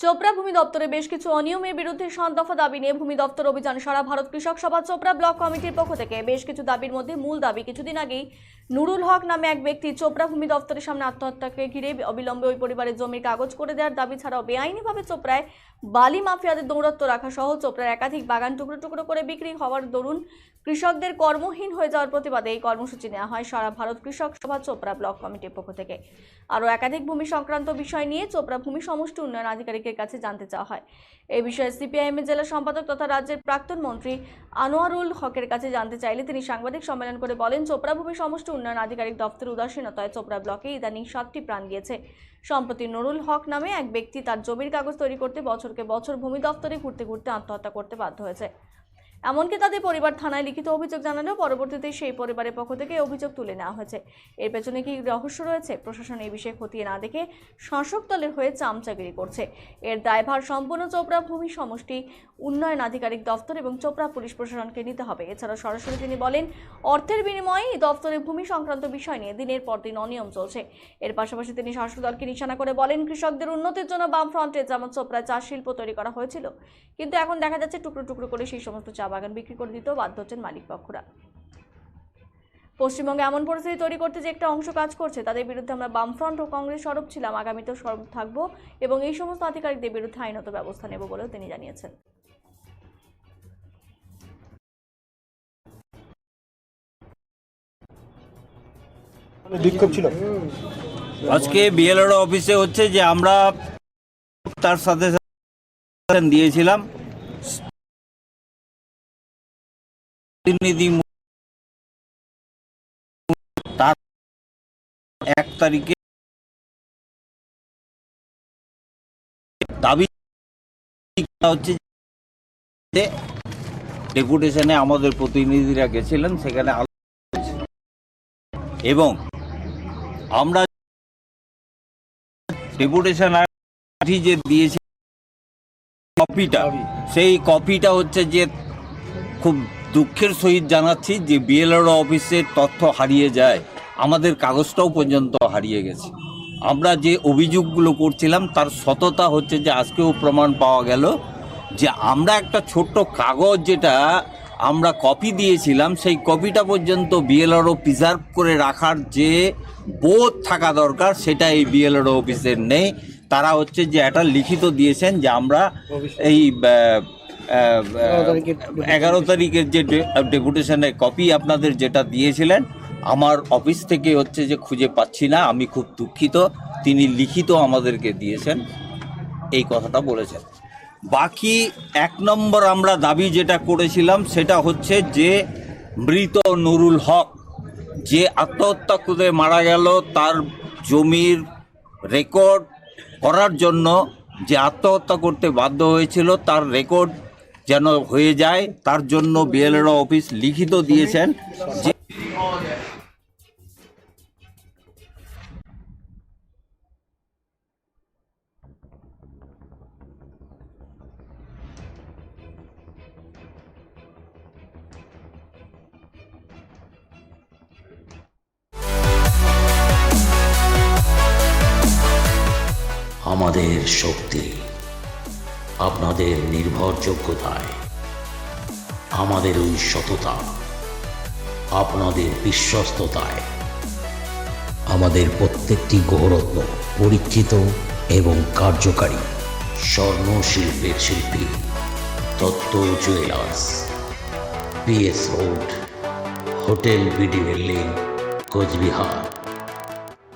চোপড়া ভূমি দপ্তরে বেশ কিছু অনিয়মের বিরুদ্ধে 7 দফা দাবি নিয়ে ভূমি দপ্তর অভিযান সারা ভারত কৃষক সভা চোপড়া ব্লক কমিটির পক্ষ থেকে বেশ কিছু দাবির মধ্যে মূল দাবি কিছুদিন আগেই নুরুল হক নামে এক ব্যক্তি চোপড়া ভূমি দপ্তরের সামনে আত্মহত্যাকে ঘিরে অবিলম্বে ওই পরিবারের জমির কাগজ করে দেওয়ার দাবি ছাড়াও বেআইনিভাবে চোপড়ায় বালি মাফিয়াদের দৌরাত্ম্য রাখা সহ চোপড়ার একাধিক বাগান টুকরো টুকরো করে বিক্রি হওয়ার দরুন কৃষকদের কর্মহীন হয়ে যাওয়ার প্রতিবাদে এই কর্মসূচি নেওয়া হয় সারা ভারত কৃষক সভা চোপড়া ব্লক কমিটির পক্ষ থেকে। আরও একাধিক ভূমি সংক্রান্ত বিষয় নিয়ে চোপড়া ভূমি সমষ্টি উন্নয়ন আধিকারিকের কাছে জানতে চাওয়া হয়। এই বিষয়ে সিপিআইএমের জেলা সম্পাদক তথা রাজ্যের প্রাক্তন মন্ত্রী আনোয়ারুল হকের কাছে জানতে চাইলে তিনি সাংবাদিক সম্মেলন করে বলেন, চোপড়া ভূমি সমষ্টি উন্নয়ন আধিকারিক দপ্তরের উদাসীনতায় চোপড়া ব্লকে ইদানিং 7টি প্রাণ গিয়েছে। সম্প্রতি নুরুল হক নামে এক ব্যক্তি তার জমির কাগজ তৈরি করতে বছরকে বছর ভূমি দপ্তরে ঘুরতে ঘুরতে আত্মহত্যা করতে বাধ্য হয়েছে। এমনকি তাদের পরিবার থানায় লিখিত অভিযোগ জানালেও পরবর্তীতে সেই পরিবারের পক্ষ থেকে অভিযোগ তুলে নেওয়া হয়েছে। এর পেছনে কি রহস্য রয়েছে? প্রশাসন এই বিষয়ে খতিয়ে না দেখে শাসক দলের হয়ে চামচাগিরি করছে। এর দায়ভার সম্পূর্ণ চোপড়া ভূমি সমষ্টি উন্নয়ন আধিকারিক দপ্তর এবং চোপড়া পুলিশ প্রশাসনকে নিতে হবে। এছাড়াও সরাসরি তিনি বলেন, অর্থের বিনিময়ে এই দপ্তরে ভূমি সংক্রান্ত বিষয় নিয়ে দিনের পর দিন অনিয়ম চলছে। এর পাশাপাশি তিনি শাসক দলকে নিশানা করে বলেন, কৃষকদের উন্নতির জন্য বামফ্রন্টে যেমন চোপড়ায় চা শিল্প তৈরি করা হয়েছিল, কিন্তু এখন দেখা যাচ্ছে টুকরো টুকরো করে সেই সমস্ত চা বাগান বিক্রি করে দিতেও বাধ্য হচ্ছেন মালিক পক্ষরা। পশ্চিমবঙ্গে এমন পরিস্থিতি তৈরি করতে যে একটা অংশ কাজ করছে, তাদের বিরুদ্ধে আমরা বামফ্রন্ট ও কংগ্রেস সরব ছিলাম, আগামীতেও সরব থাকব এবং এই সমস্ত আধিকারিকদের বিরুদ্ধে আইনত ব্যবস্থা নেব বলেও তিনি জানিয়েছেন। বিক্ষোভ ছিল আজকে বিএলআরও অফিসে হচ্ছে যে আমরা তার সাথে দিয়েছিলাম প্রতিনিধি তার 1 তারিখে দাবি হচ্ছে যে ডেপুটেশনে আমাদের প্রতিনিধিরা গেছিলেন, সেখানে এবং আমরা ডেপুটেশন যে দিয়েছি কপিটা, সেই কপিটা হচ্ছে যে খুব দুঃখের সহিত জানাচ্ছি যে বিএলআরও অফিসের তথ্য হারিয়ে যায়, আমাদের কাগজটাও পর্যন্ত হারিয়ে গেছে। আমরা যে অভিযোগগুলো করছিলাম তার সততা হচ্ছে যে আজকেও প্রমাণ পাওয়া গেল যে আমরা একটা ছোট্ট কাগজ যেটা আমরা কপি দিয়েছিলাম, সেই কপিটা পর্যন্ত বিএলআরও প্রিজার্ভ করে রাখার যে বোধ থাকা দরকার সেটা এই বিএলআরও অফিসের নেই। তারা হচ্ছে যে একটা লিখিত দিয়েছেন যে আমরা এই 11 তারিখের যে ডেপুটেশনের কপি আপনাদের যেটা দিয়েছিলেন, আমার অফিস থেকে হচ্ছে যে খুঁজে পাচ্ছি না, আমি খুব দুঃখিত। তিনি লিখিত আমাদেরকে দিয়েছেন, এই কথাটা বলেছেন। বাকি 1 নম্বর আমরা দাবি যেটা করেছিলাম সেটা হচ্ছে যে মৃত নুরুল হক যে আত্মহত্যা করে মারা গেল, তার জমির রেকর্ড করার জন্য যে আত্মহত্যা করতে বাধ্য হয়েছিল তার রেকর্ড যেন হয়ে যায়, তার জন্য বিএলআরও অফিস লিখিত দিয়েছেন যে আমাদের শক্তি আপনাদের নির্ভরযোগ্যতায়, আমাদের ওই সততা আপনাদের বিশ্বস্ততায়, আমাদের প্রত্যেকটি গৌরত্ন পরীক্ষিত এবং কার্যকারী। স্বর্ণ শিল্পের শিল্পী Dutta jewellers, PS road, hotel BD building, Cooch Behar.